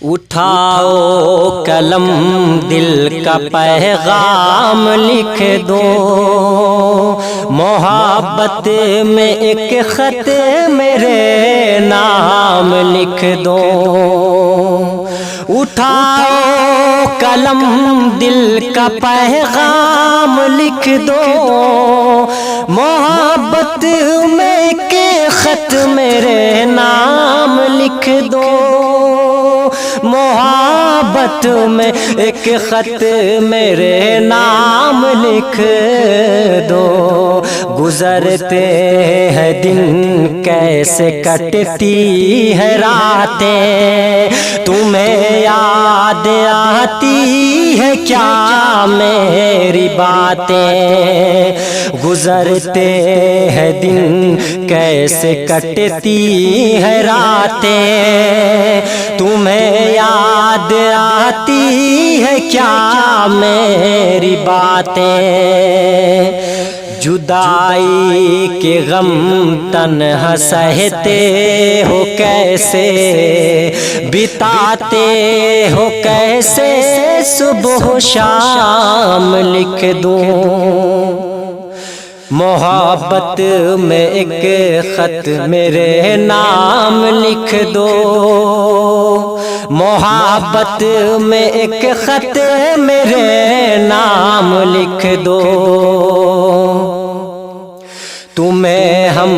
اٹھاؤ قلم دل کا پیغام لکھ دو، محبت میں ایک خط میرے نام لکھ دو۔ اٹھاؤ قلم دل کا پیغام لکھ دو، محبت میں ایک خط میرے نام لکھ دو، محبت میں ایک خط میرے نام لکھ دو۔ گزرتے ہیں دن کیسے کٹتی ہے راتیں، تمہیں یاد آتی ہے کیا میری باتیں؟ گزرتے ہیں دن کیسے کٹتی ہے راتیں، تمہیں یاد آتی ہے کیا میری باتیں؟ جدائی کے غم تنہا سہتے ہو کیسے، بتاتے ہو کیسے صبح و شام لکھ دوں۔ محبت میں ایک خط میرے نام لکھ دو، محبت میں ایک خط میرے نام لکھ دو۔ تمہیں ہم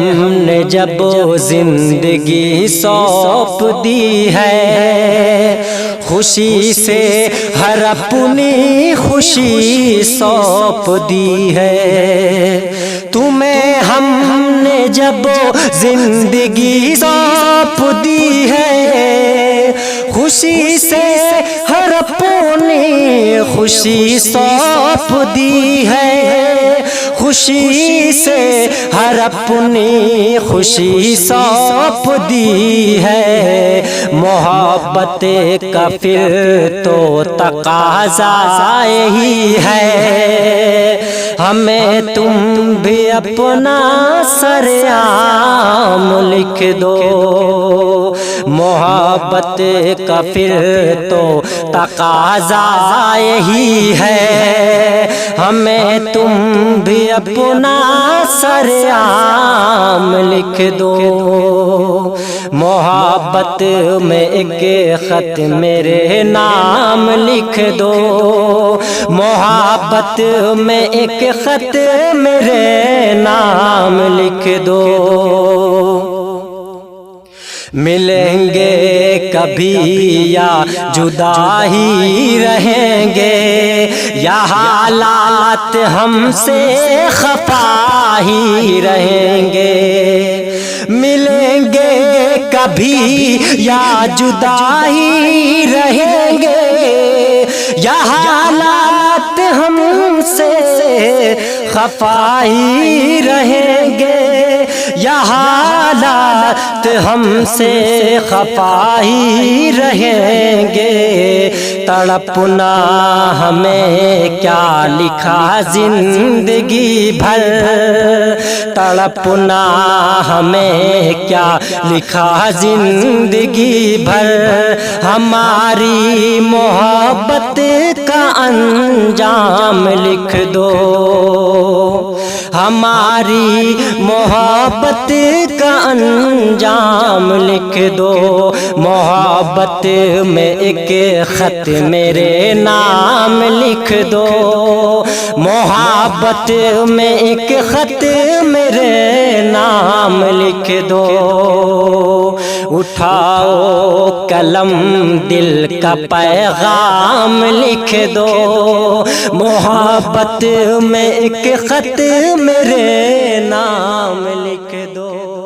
نے جب زندگی سونپ دی ہے، خوشی سے ہر اپنی خوشی سونپ دی ہے۔ تمہیں ہم نے جب زندگی سونپ دی ہے، خوشی سے ہر اپنی خوشی سونپ دی ہے، خوشی سے ہر اپنی خوشی سونپ دی ہے۔ محبت کا پھر تو تقاضا ہی ہے، ہمیں تم بھی اپنا سرعام لکھ دو۔ محبت کا پھر تو تقاضا ہی ہے، ہمیں تم بھی اپنا سرعام لکھ دو۔ محبت میں ایک خط میرے نام لکھ دو، محبت میں ایک خط میرے نام لکھ دو۔ ملیں گے کبھی یا جدا ہی رہیں گے، یا حالات ہم سے خفا ہی رہیں گے۔ ملیں گے کبھی یا جدا ہی رہیں گے، یا حالات ہم سے خفا ہی رہیں گے، یا حالات ہم سے خفا ہی رہیں گے۔ تڑپنا ہمیں کیا لکھا زندگی بھر، تڑپنا ہمیں کیا لکھا زندگی بھر، ہماری محبت کا انجام لکھ دو، ہماری محبت کا انجام لکھ دو۔ محبت میں ایک خط میرے نام لکھ دو، محبت میں ایک خط میرے نام لکھ دو۔ اٹھاؤ قلم دل کا پیغام لکھ دو، محبت میں ایک خط میرے نام لکھ دو۔